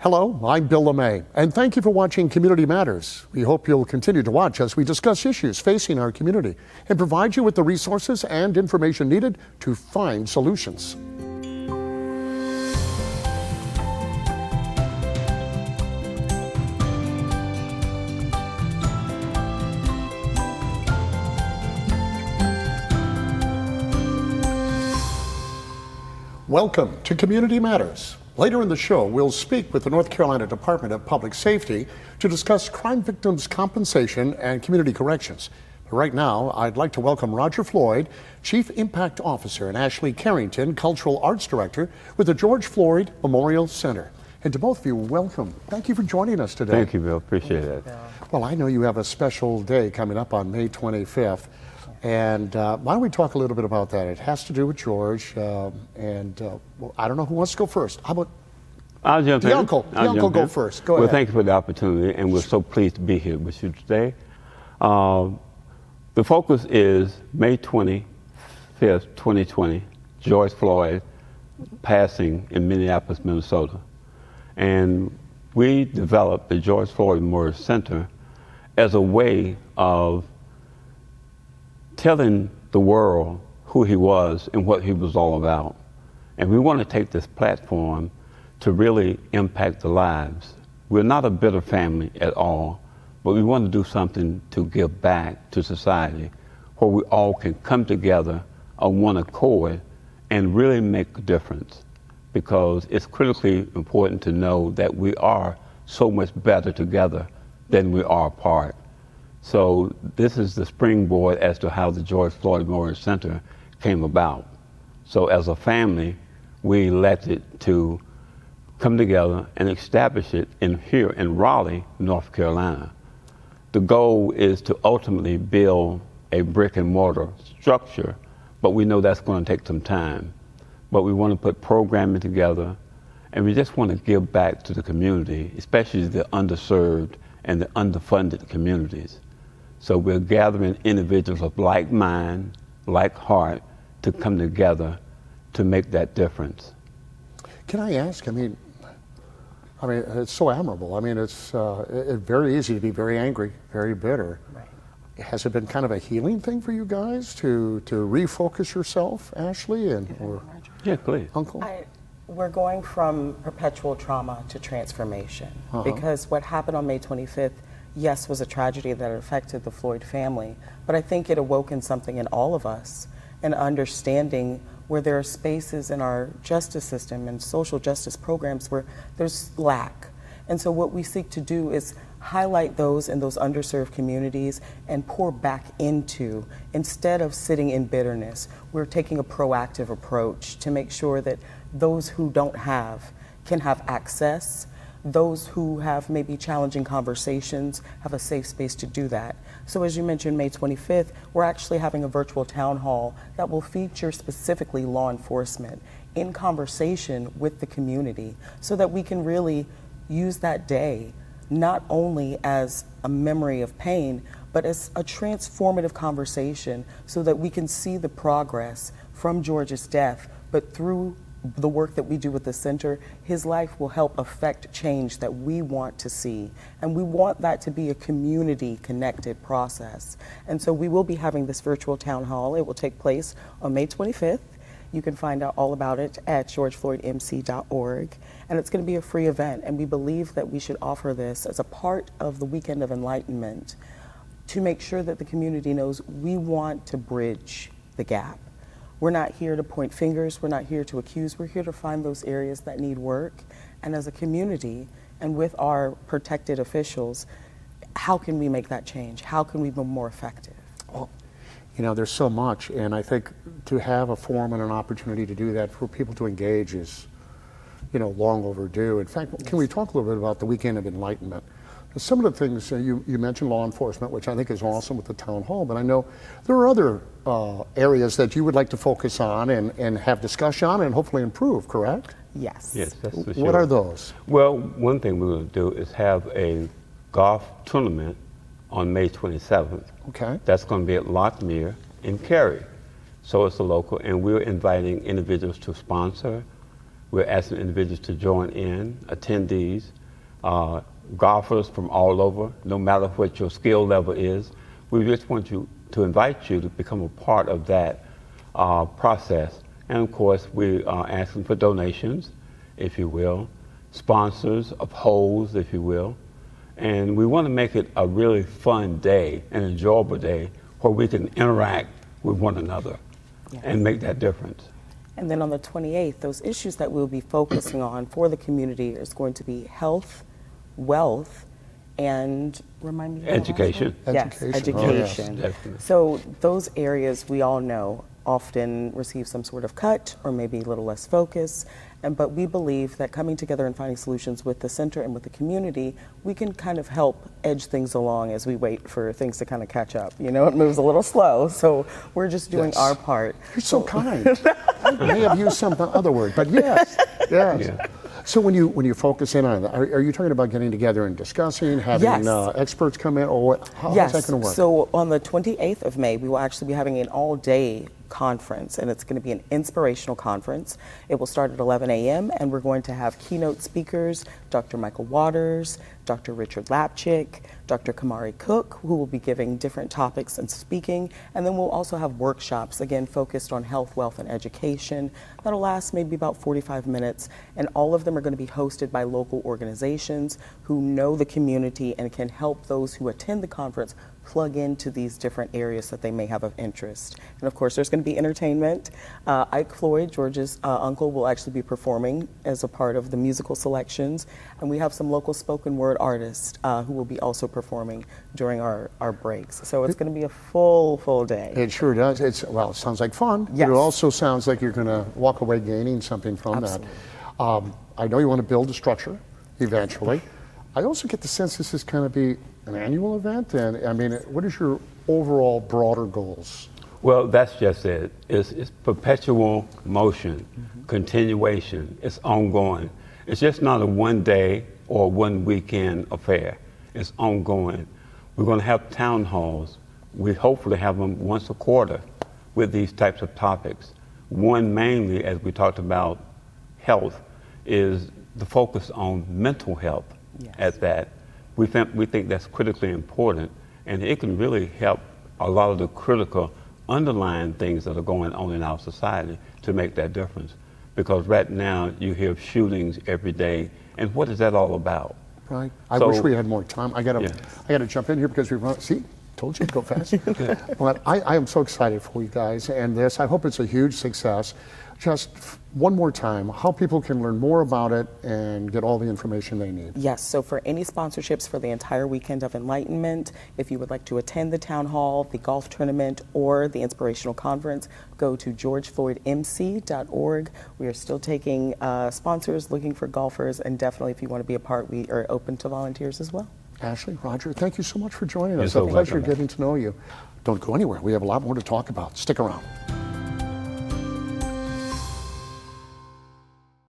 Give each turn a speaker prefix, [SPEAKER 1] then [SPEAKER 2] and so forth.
[SPEAKER 1] Hello, I'm Bill LeMay, and thank you for watching Community Matters. We hope you'll continue to watch as we discuss issues facing our community and provide you with the resources and information needed to find solutions. Welcome to Community Matters. Later in the show, we'll speak with the North Carolina Department of Public Safety to discuss crime victims' compensation and community corrections. But right now, I'd like to welcome Roger Floyd, Chief Impact Officer, and Ashley Carrington, Cultural Arts Director with the George Floyd Memorial Center. And to both of you, welcome. Thank you for joining us today.
[SPEAKER 2] Thank you, Bill. Appreciate it.
[SPEAKER 1] Well, I know you have a special day coming up on May 25th. And why don't we talk a little bit about that? It has to do with George, well, I don't know who wants to go first. How about
[SPEAKER 2] I'll jump in.
[SPEAKER 1] The uncle go first. Go ahead.
[SPEAKER 2] Well, thank you for the opportunity, and we're so pleased to be here with you today. The focus is May 25th, 2020, George Floyd passing in Minneapolis, Minnesota. And we developed the George Floyd Memorial Center as a way of telling the world who he was and what he was all about. And we want to take this platform to really impact the lives. We're not a bitter family at all, but we want to do something to give back to society where we all can come together on one accord and really make a difference, because it's critically important to know that we are so much better together than we are apart. So this is the springboard as to how the George Floyd Memorial Center came about. So as a family, we elected to come together and establish it here in Raleigh, North Carolina. The goal is to ultimately build a brick and mortar structure, but we know that's going to take some time. But we want to put programming together, and we just want to give back to the community, especially the underserved and the underfunded communities. So we're gathering individuals of like mind, like heart, to come together to make that difference.
[SPEAKER 1] Can I ask, I mean, it's so admirable. I mean, it's very easy to be very angry, very bitter. Right. Has it been kind of a healing thing for you guys to refocus yourself, Ashley, or
[SPEAKER 2] yeah, please,
[SPEAKER 1] Uncle?
[SPEAKER 3] We're going from perpetual trauma to transformation, because what happened on May 25th, yes, was a tragedy that affected the Floyd family, but I think it awoken something in all of us, an understanding where there are spaces in our justice system and social justice programs where there's lack. And so what we seek to do is highlight those in those underserved communities and pour back into, instead of sitting in bitterness, we're taking a proactive approach to make sure that those who don't have can have access. Those who have maybe challenging conversations have a safe space to do that. So as you mentioned, May 25th, we're actually having a virtual town hall that will feature specifically law enforcement in conversation with the community, so that we can really use that day not only as a memory of pain, but as a transformative conversation, so that we can see the progress from George's death, but through the work that we do with the center, his life will help affect change that we want to see. And we want that to be a community connected process. And so we will be having this virtual town hall. It will take place on May 25th. You can find out all about it at georgefloydmc.org. And it's going to be a free event. And we believe that we should offer this as a part of the weekend of Enlightenment to make sure that the community knows we want to bridge the gap. We're not here to point fingers, we're not here to accuse, we're here to find those areas that need work. And as a community, and with our protected officials, how can we make that change? How can we be more effective?
[SPEAKER 1] Well, you know, there's so much, and I think to have a forum and an opportunity to do that for people to engage is, you know, long overdue. In fact, can we talk a little bit about the weekend of Enlightenment? Some of the things, you mentioned law enforcement, which I think is awesome with the town hall, but I know there are other areas that you would like to focus on and have discussion on and hopefully improve, correct?
[SPEAKER 3] Yes.
[SPEAKER 2] Yes, that's for sure.
[SPEAKER 1] What are those?
[SPEAKER 2] Well, one thing we're going to do is have a golf tournament on May 27th.
[SPEAKER 1] Okay.
[SPEAKER 2] That's going to be at Lockmere in Cary. So it's a local, and we're inviting individuals to sponsor, We're asking individuals to join in, attendees, golfers from all over, no matter what your skill level is. We just want to invite you to become a part of that process. And of course, we are asking for donations, if you will, sponsors of holes, if you will. And we want to make it a really fun day, an enjoyable day, where we can interact with one another and make that difference.
[SPEAKER 3] And then on the 28th, those issues that we'll be focusing on for the community is going to be health, wealth, and remind me.
[SPEAKER 2] Education.
[SPEAKER 3] Yes,
[SPEAKER 1] Education.
[SPEAKER 3] education.
[SPEAKER 2] Oh, yes, definitely.
[SPEAKER 3] So those areas we all know often receive some sort of cut or maybe a little less focus. But we believe that coming together and finding solutions with the center and with the community, we can kind of help edge things along as we wait for things to kind of catch up. You know, it moves a little slow, so we're just doing our part.
[SPEAKER 1] You're so kind. I may have used some other word, but yes.
[SPEAKER 2] Yeah.
[SPEAKER 1] So when you focus in on that, are you talking about getting together and discussing, having experts come in, or what? How's that going to work?
[SPEAKER 3] So on the 28th of May, we will actually be having an all-day conference, and it's going to be an inspirational conference. It will start at 11 a.m., and we're going to have keynote speakers, Dr. Michael Waters, Dr. Richard Lapchick, Dr. Kamari Cook, who will be giving different topics and speaking, and then we'll also have workshops, again, focused on health, wealth, and education. That'll last maybe about 45 minutes, and all of them are going to be hosted by local organizations who know the community and can help those who attend the conference plug into these different areas that they may have of interest. And of course, there's going to be entertainment. Ike Floyd, George's uncle, will actually be performing as a part of the musical selections. And we have some local spoken word artists who will be also performing during our breaks. So it's going to be a full day.
[SPEAKER 1] It sure does. It sounds like fun.
[SPEAKER 3] Yes.
[SPEAKER 1] It also sounds like you're going to walk away gaining something from
[SPEAKER 3] Absolutely.
[SPEAKER 1] that. I know you want to build a structure eventually. I also get the sense this is going to be an annual event, and I mean, what is your overall broader goals?
[SPEAKER 2] Well, that's just it. It's perpetual motion, continuation. It's ongoing. It's just not a one day or one weekend affair. It's ongoing. We're going to have town halls. We hopefully have them once a quarter with these types of topics. One mainly, as we talked about health, is the focus on mental health.
[SPEAKER 3] Yes.
[SPEAKER 2] At that. We think that's critically important, and it can really help a lot of the critical underlying things that are going on in our society to make that difference. Because right now you hear of shootings every day, and what is that all about?
[SPEAKER 1] Right. I wish we had more time. I got to jump in here because we've run. See, told you to go fast. But I am so excited for you guys and this. I hope it's a huge success. Just one more time, how people can learn more about it and get all the information they need.
[SPEAKER 3] Yes, so for any sponsorships for the entire weekend of Enlightenment, if you would like to attend the town hall, the golf tournament, or the Inspirational Conference, go to georgefloydmc.org. We are still taking sponsors, looking for golfers, and definitely if you want to be a part, we are open to volunteers as well.
[SPEAKER 1] Ashley, Roger, thank you so much for joining us.
[SPEAKER 2] You're so
[SPEAKER 1] It's a pleasure
[SPEAKER 2] welcome.
[SPEAKER 1] getting to know you. Don't go anywhere. We have a lot more to talk about. Stick around.